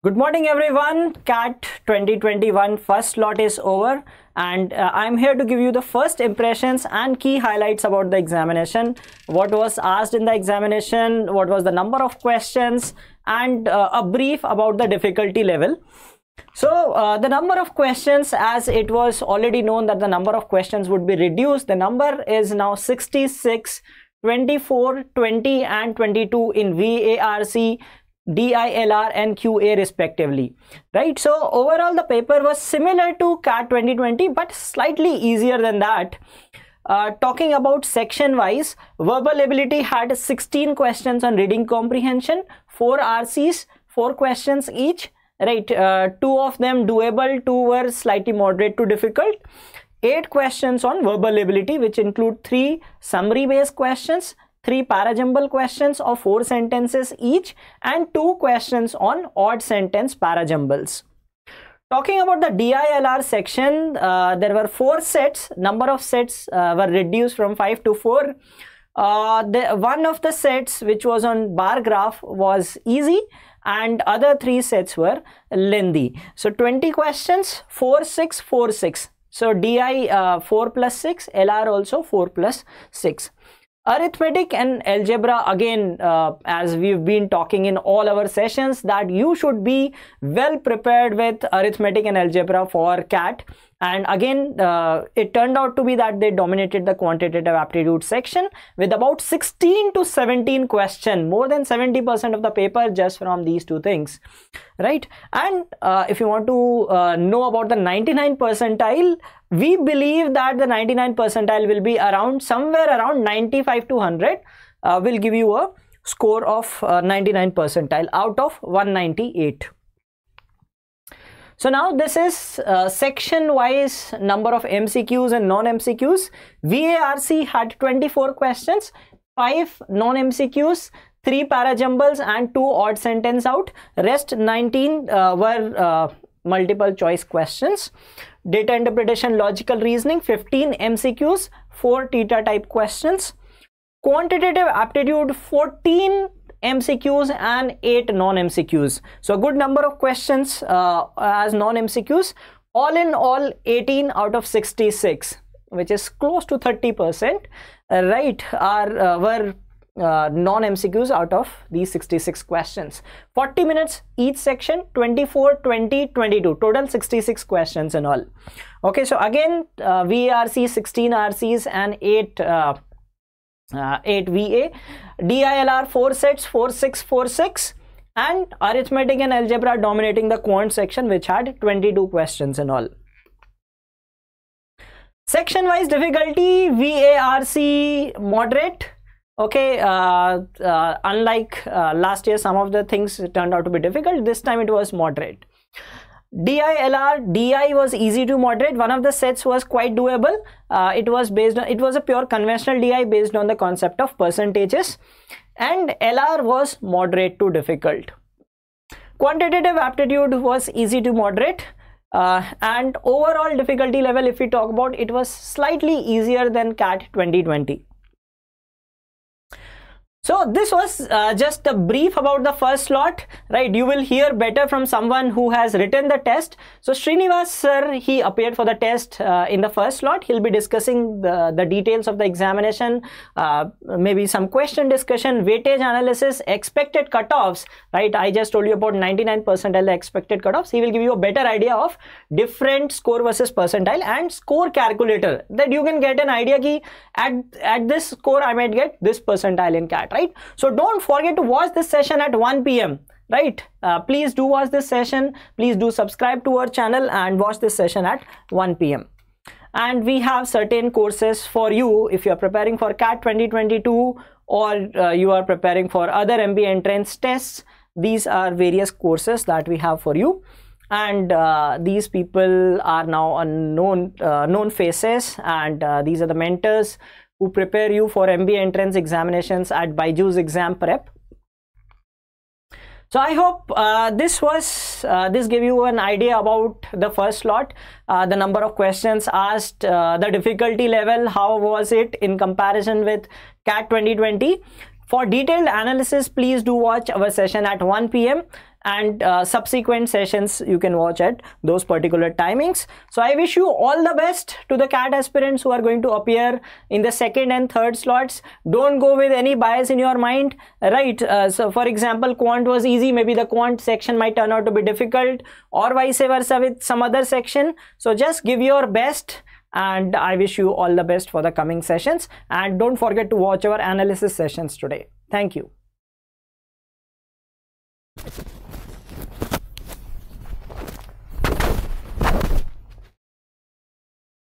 Good morning everyone. CAT 2021 first slot is over and I'm here to give you the first impressions and key highlights about the examination. What was asked in the examination, what was the number of questions, and a brief about the difficulty level. So the number of questions, as it was already known that the number of questions would be reduced, the number is now 66, 24, 20 and 22 in VARC, DILR and QA respectively, right? So overall the paper was similar to CAT 2020 but slightly easier than that. Talking about section wise, verbal ability had 16 questions on reading comprehension, 4 RCs, 4 questions each, right? 2 of them doable, 2 were slightly moderate to difficult. 8 questions on verbal ability, which include 3 summary based questions, 3 parajumble questions of 4 sentences each, and 2 questions on odd sentence parajumbles. Talking about the DILR section, there were 4 sets. Number of sets were reduced from 5 to 4. One of the sets, which was on bar graph, was easy and other 3 sets were lengthy. So 20 questions, 4, 6, 4, 6. So DI 4 plus 6, LR also 4 plus 6. Arithmetic and algebra, again, as we've been talking in all our sessions, that you should be well prepared with arithmetic and algebra for CAT. And again, it turned out to be that they dominated the quantitative aptitude section with about 16 to 17 questions, more than 70% of the paper just from these 2 things, right? And if you want to know about the 99 percentile, we believe that the 99 percentile will be around somewhere around 95 to 100. Will give you a score of 99 percentile out of 198. So now this is section wise number of MCQs and non-MCQs. VARC had 24 questions, 5 non-MCQs, 3 parajumbles and 2 odd sentence out. Rest 19 were multiple choice questions. Data interpretation, logical reasoning, 15 MCQs, 4 theta type questions. Quantitative aptitude, 14 MCQs and 8 non-MCQs. So a good number of questions as non-MCQs. All in all, 18 out of 66, which is close to 30%, right, were non-MCQs out of these 66 questions. 40 minutes each section, 24, 20, 22, total 66 questions in all. Okay, so again, VARC 16 RCs and 8 VA, DILR 4 sets, 4, 6, 4, 6, and arithmetic and algebra dominating the quant section, which had 22 questions in all. Section wise difficulty, VARC moderate. Okay, unlike last year, some of the things turned out to be difficult. This time it was moderate. DILR, DI was easy to moderate. One of the sets was quite doable. It was a pure conventional DI based on the concept of percentages, and LR was moderate to difficult. Quantitative aptitude was easy to moderate, and overall difficulty level, if we talk about, it was slightly easier than CAT 2020. So this was just a brief about the first slot, right? You will hear better from someone who has written the test. So Srinivas sir, he appeared for the test in the first slot. He'll be discussing the details of the examination, maybe some question discussion, weightage analysis, expected cutoffs, right? I just told you about 99 percentile expected cutoffs. He will give you a better idea of different score versus percentile and score calculator, that you can get an idea ki at this score I might get this percentile in CAT. Right? So don't forget to watch this session at 1 PM, right? Please do watch this session. Please do subscribe to our channel and watch this session at 1 PM. And we have certain courses for you if you are preparing for CAT 2022 or you are preparing for other MBA entrance tests. These are various courses that we have for you. And these people are now known faces, and these are the mentors who prepare you for MBA entrance examinations at BYJU'S Exam Prep. So I hope this gave you an idea about the first slot, the number of questions asked, the difficulty level, how was it in comparison with CAT 2020. For detailed analysis, please do watch our session at 1 PM. and subsequent sessions you can watch at those particular timings. So I wish you all the best to the CAT aspirants who are going to appear in the second and third slots. Don't go with any bias in your mind, right? So for example, quant was easy, maybe the quant section might turn out to be difficult, or vice versa with some other section. So just give your best, and I wish you all the best for the coming sessions, and don't forget to watch our analysis sessions today. Thank you.